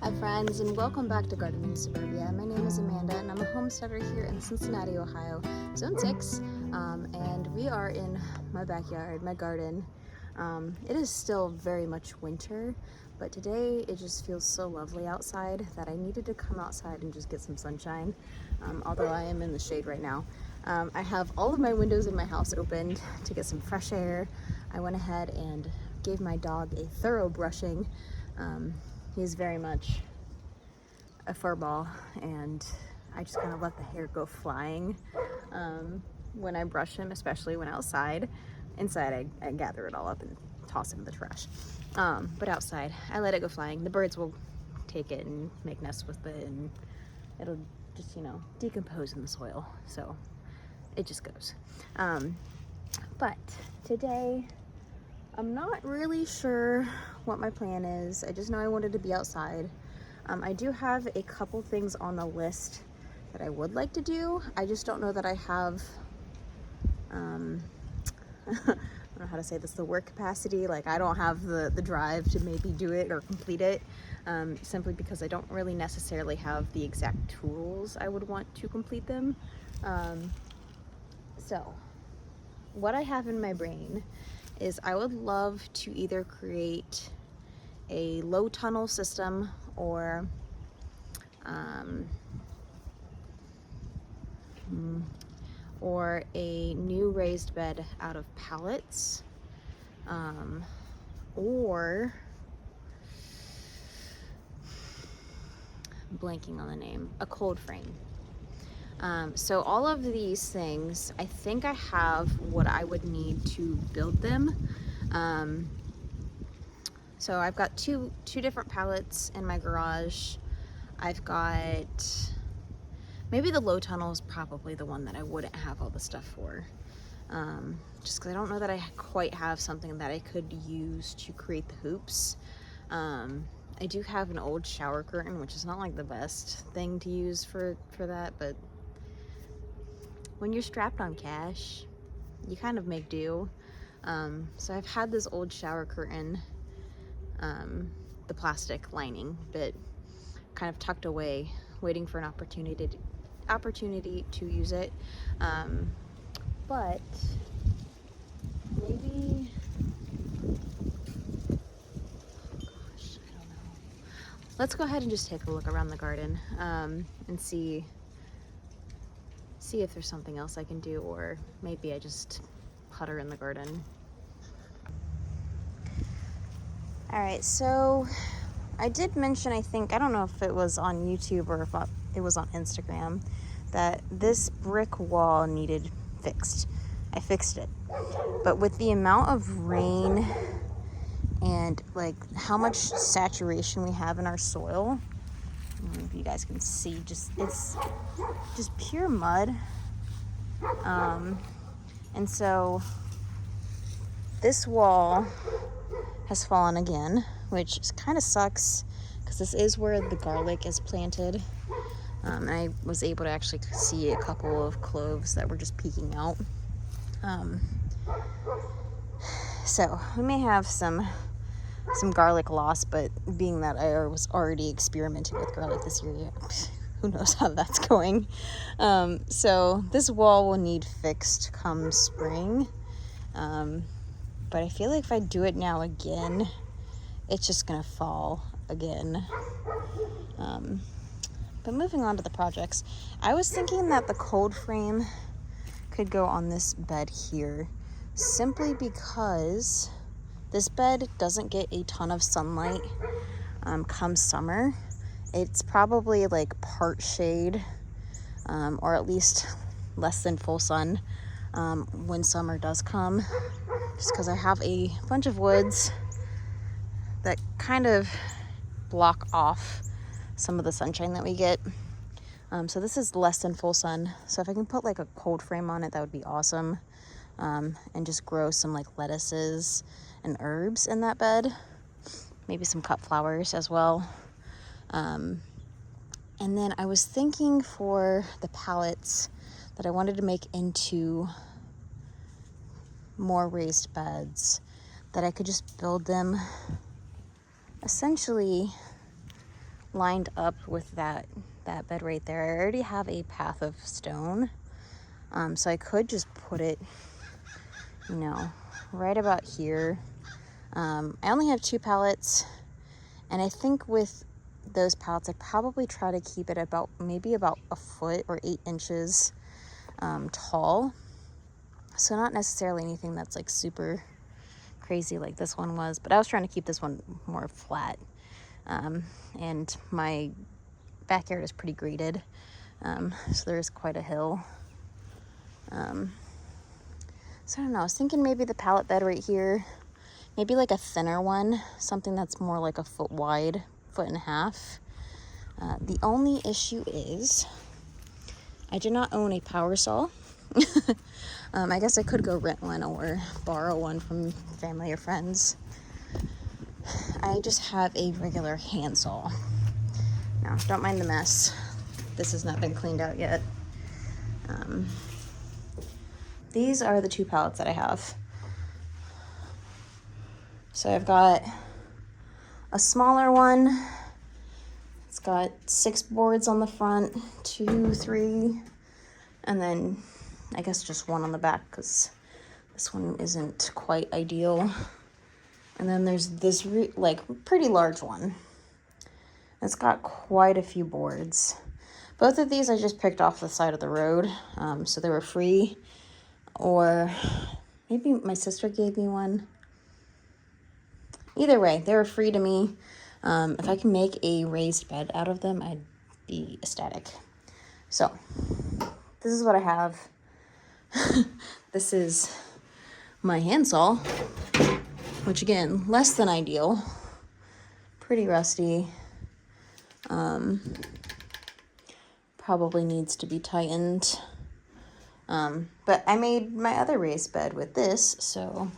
Hi friends, and welcome back to Gardening Suburbia. My name is Amanda and I'm a homesteader here in Cincinnati, Ohio, Zone 6, and we are in my backyard, my garden. It is still very much winter, but today it just feels so lovely outside that I needed to come outside and just get some sunshine, although I am in the shade right now. I have all of my windows in my house opened to get some fresh air. I went ahead and gave my dog a thorough brushing. He's very much a fur ball, and I just kind of let the hair go flying when I brush him, especially when outside. Inside, I gather it all up and toss it in the trash. But outside, I let it go flying. The birds will take it and make nests with it, and it'll just, decompose in the soil. So it just goes. But today, I'm not really sure what my plan is. I just know I wanted to be outside. I do have a couple things on the list that I would like to do. I just don't know that I have, I don't know how to say this, the work capacity. Like, I don't have the drive to maybe do it or complete it, simply because I don't really necessarily have the exact tools I would want to complete them. So what I have in my brain is I would love to either create a low tunnel system or a new raised bed out of pallets, or blanking on the name, a cold frame. So all of these things, I think I have what I would need to build them. So I've got two different pallets in my garage. I've got, maybe the low tunnel is probably the one that I wouldn't have all the stuff for. Just because I don't know that I quite have something that I could use to create the hoops. I do have an old shower curtain, which is not like the best thing to use for that, but when you're strapped on cash, you kind of make do. So I've had this old shower curtain, the plastic lining, but kind of tucked away, waiting for an opportunity to use it. But maybe, gosh, I don't know. Let's go ahead and just take a look around the garden, and see if there's something else I can do, or maybe I just putter in the garden. All right, so I did mention, I don't know if it was on YouTube or if it was on Instagram, that this brick wall needed fixed. I fixed it. But with the amount of rain and like how much saturation we have in our soil, I don't know if you guys can see, it's just pure mud. And so this wall has fallen again, which kind of sucks because this is where the garlic is planted. And I was able to actually see a couple of cloves that were just peeking out. So we may have some garlic loss, but being that I was already experimenting with garlic this year, who knows how that's going. So this wall will need fixed come spring. But I feel like if I do it now again, it's just gonna fall again. But moving on to the projects, I was thinking that the cold frame could go on this bed here, simply because this bed doesn't get a ton of sunlight come summer. It's probably like part shade, or at least less than full sun when summer does come, just because I have a bunch of woods that kind of block off some of the sunshine that we get. So this is less than full sun. So if I can put like a cold frame on it, that would be awesome. And just grow some like lettuces and herbs in that bed. Maybe some cut flowers as well. And then I was thinking for the pallets that I wanted to make into more raised beds, that I could just build them essentially lined up with that bed right there. I already have a path of stone, so I could just put it, you know, right about here. I only have 2 pallets, and I think with those pallets I'd probably try to keep it about maybe about a foot or 8 inches tall. So not necessarily anything that's like super crazy like this one was, but I was trying to keep this one more flat. And my backyard is pretty graded, so there's quite a hill. So I don't know, I was thinking maybe the pallet bed right here, maybe like a thinner one, something that's more like a foot wide, 1.5 feet. The only issue is I do not own a power saw. I guess I could go rent one or borrow one from family or friends. I just have a regular handsaw. Now, don't mind the mess. This has not been cleaned out yet. These are the 2 pallets that I have. So I've got a smaller one. It's got 6 boards on the front, 2, 3, and then I guess just 1 on the back because this one isn't quite ideal. And then there's this like pretty large one. It's got quite a few boards. Both of these I just picked off the side of the road, so they were free. Or maybe my sister gave me one. Either way, they were free to me. If I can make a raised bed out of them, I'd be ecstatic. So this is what I have. This is my handsaw, which again, less than ideal. Pretty rusty. Probably needs to be tightened. But I made my other raised bed with this, so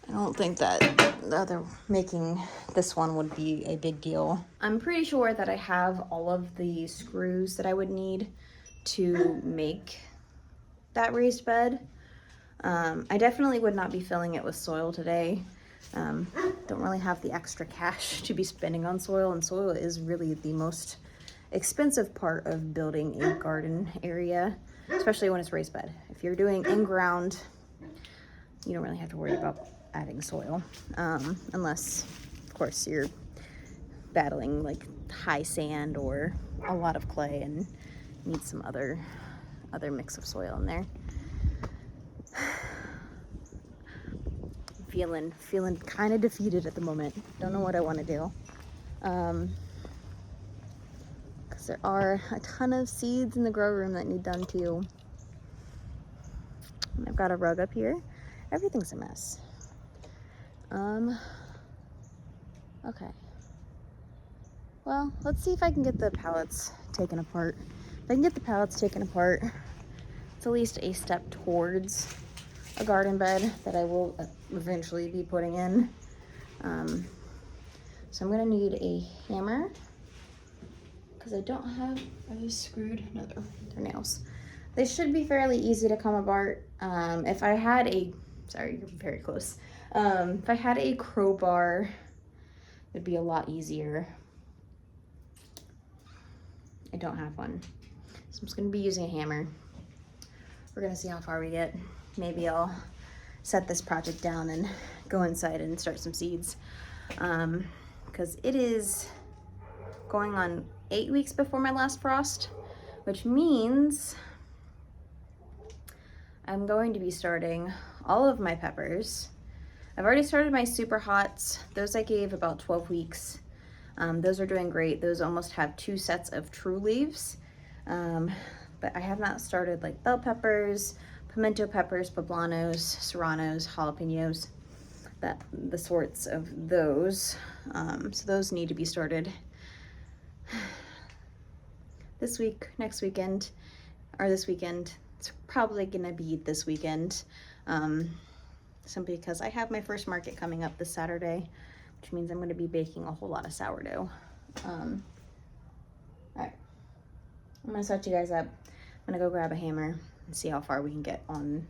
I don't think that making this one would be a big deal. I'm pretty sure that I have all of the screws that I would need to make that raised bed. I definitely would not be filling it with soil today. Don't really have the extra cash to be spending on soil, and soil is really the most expensive part of building a garden area, especially when it's raised bed. If you're doing in-ground, you don't really have to worry about adding soil, unless, of course, you're battling like high sand or a lot of clay and need some other mix of soil in there. Feeling kind of defeated at the moment. Don't know what I want to do. Because there are a ton of seeds in the grow room that need done too. And I've got a rug up here. Everything's a mess. Okay. Well, let's see if I can get the pallets taken apart. If I can get the pallets taken apart, it's at least a step towards a garden bed that I will eventually be putting in. So I'm gonna need a hammer because I don't have, are these screwed? No, they're nails. They should be fairly easy to come apart. If I had a, sorry, you're very close. If I had a crowbar, it'd be a lot easier. I don't have one. So I'm just gonna be using a hammer. We're gonna see how far we get. Maybe I'll set this project down and go inside and start some seeds. Because it is going on 8 weeks before my last frost, which means I'm going to be starting all of my peppers. I've already started my super hots. Those I gave about 12 weeks. Those are doing great. Those almost have 2 sets of true leaves. But I have not started like bell peppers, pimento peppers, poblanos, serranos, jalapenos, the sorts of those. So those need to be started this week, next weekend, or this weekend. It's probably gonna be this weekend, simply because I have my first market coming up this Saturday, which means I'm gonna be baking a whole lot of sourdough. All right, I'm gonna set you guys up. I'm gonna go grab a hammer and see how far we can get on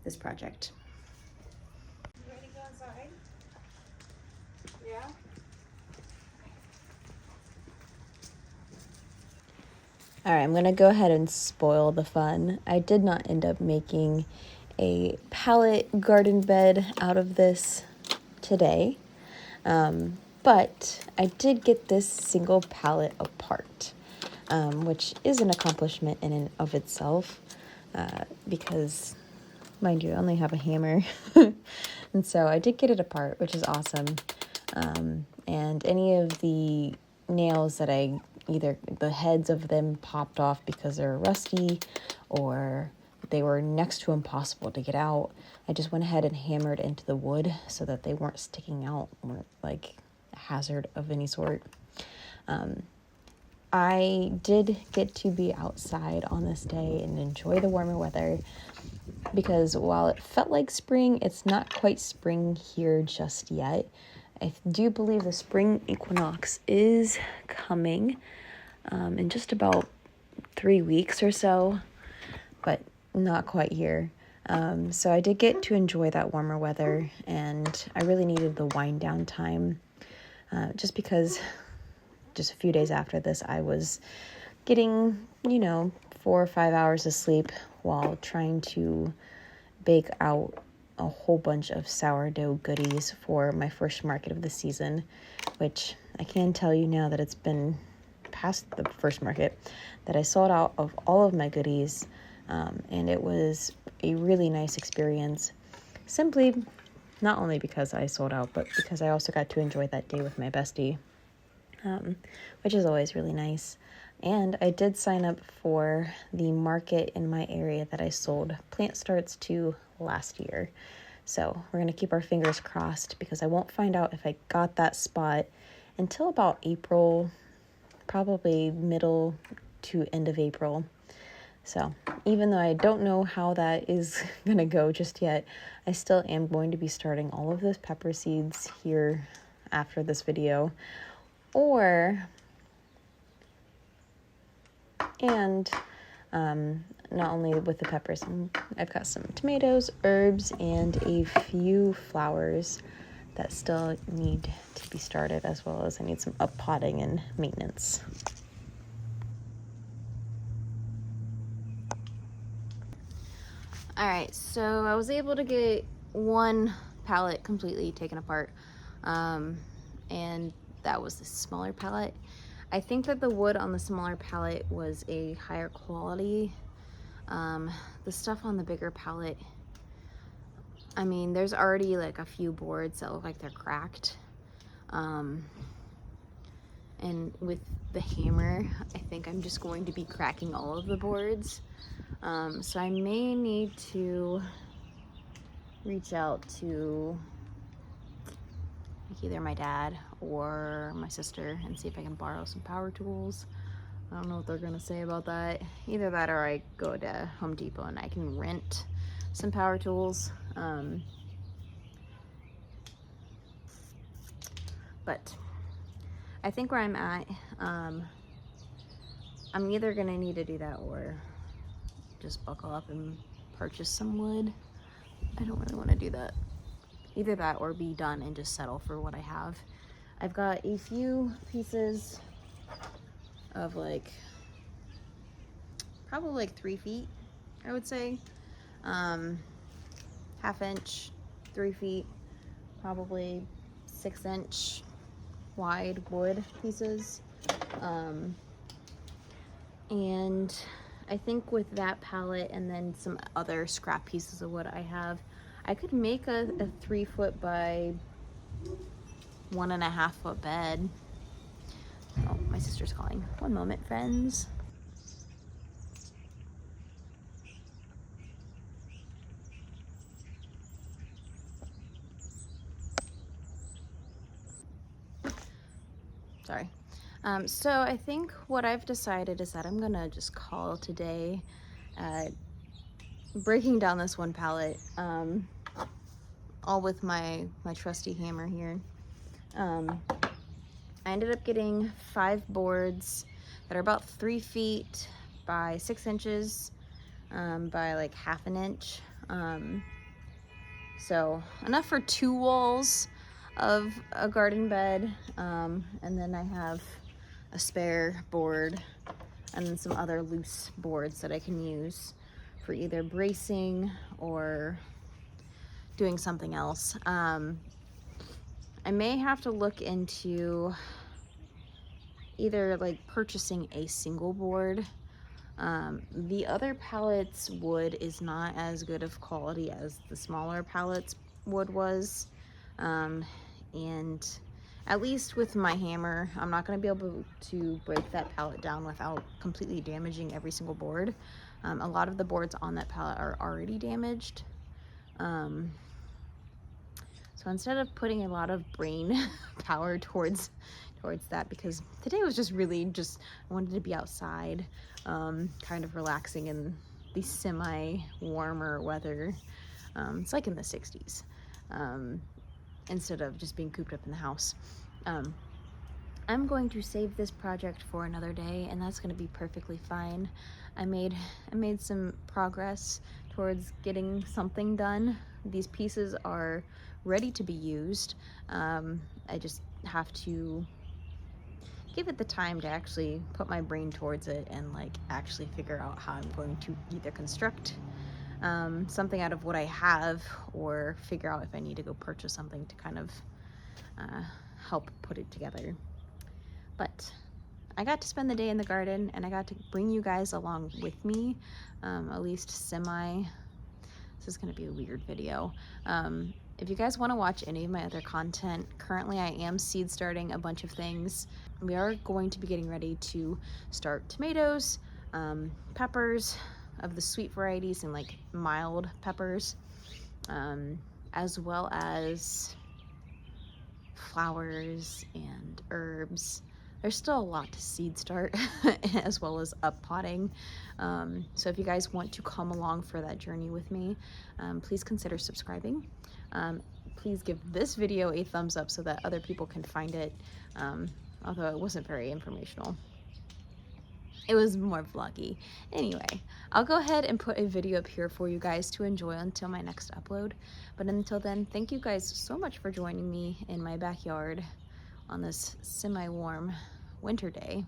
this project. You ready to go inside? Yeah? All right, I'm gonna go ahead and spoil the fun. I did not end up making a pallet garden bed out of this today, but I did get this single pallet apart, which is an accomplishment in and of itself, because, mind you, I only have a hammer, and so I did get it apart, which is awesome. And any of the nails that either the heads of them popped off because they're rusty or they were next to impossible to get out, I just went ahead and hammered into the wood so that they weren't sticking out, weren't like a hazard of any sort. I did get to be outside on this day and enjoy the warmer weather, because while it felt like spring, it's not quite spring here just yet. I do believe the spring equinox is coming in just about 3 weeks or so, but not quite here. So I did get to enjoy that warmer weather, and I really needed the wind down time, just because just a few days after this, I was getting, 4 or 5 hours of sleep while trying to bake out a whole bunch of sourdough goodies for my first market of the season, which I can tell you now that it's been past the first market, that I sold out of all of my goodies, and it was a really nice experience, simply not only because I sold out, but because I also got to enjoy that day with my bestie, which is always really nice. And I did sign up for the market in my area that I sold plant starts to last year. So we're going to keep our fingers crossed, because I won't find out if I got that spot until about April, probably middle to end of April. So even though I don't know how that is going to go just yet, I still am going to be starting all of those pepper seeds here after this video. Not only with the peppers, I've got some tomatoes, herbs, and a few flowers that still need to be started, as well as I need some uppotting and maintenance. All right, so I was able to get one pallet completely taken apart, and that was the smaller pallet. I think that the wood on the smaller pallet was a higher quality. The stuff on the bigger pallet, I mean, there's already like a few boards that look like they're cracked. And with the hammer, I think I'm just going to be cracking all of the boards. So I may need to reach out to either my dad or my sister and see if I can borrow some power tools. I don't know what they're gonna say about that. Either that, or I go to Home Depot and I can rent some power tools. But I think where I'm at, I'm either gonna need to do that or just buckle up and purchase some wood. I don't really want to do that. Either that or be done and just settle for what I have. I've got a few pieces of probably like 3 feet, I would say. 1/2 inch, 3 feet, probably 6-inch wide wood pieces. And I think with that pallet and then some other scrap pieces of wood I have, I could make a 3 foot by 1.5 foot bed. Oh, my sister's calling. One moment, friends. Sorry. So I think what I've decided is that I'm gonna just call today breaking down this one pallet, all with my trusty hammer here. I ended up getting 5 boards that are about 3 feet by 6 inches by like half an inch. So enough for 2 walls of a garden bed. And then I have a spare board and then some other loose boards that I can use for either bracing or doing something else. I may have to look into either like purchasing a single board. The other pallets wood is not as good of quality as the smaller pallets wood was. And at least with my hammer, I'm not going to be able to break that pallet down without completely damaging every single board. A lot of the boards on that pallet are already damaged. So instead of putting a lot of brain power towards that, because today was just really I wanted to be outside, kind of relaxing in the semi-warmer weather. It's like in the 60s, instead of just being cooped up in the house. I'm going to save this project for another day, and that's going to be perfectly fine. I made some progress towards getting something done. These pieces are ready to be used. I just have to give it the time to actually put my brain towards it and like actually figure out how I'm going to either construct something out of what I have, or figure out if I need to go purchase something to kind of help put it together. But I got to spend the day in the garden, and I got to bring you guys along with me, at least semi. This is going to be a weird video. If you guys want to watch any of my other content, currently I am seed starting a bunch of things. We are going to be getting ready to start tomatoes, peppers of the sweet varieties and like mild peppers, as well as flowers and herbs. There's still a lot to seed start as well as up potting. So if you guys want to come along for that journey with me, please consider subscribing. Please give this video a thumbs up so that other people can find it, although it wasn't very informational. It was more vloggy. Anyway, I'll go ahead and put a video up here for you guys to enjoy until my next upload. But until then, thank you guys so much for joining me in my backyard on this semi-warm winter day.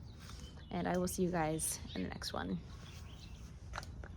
And I will see you guys in the next one.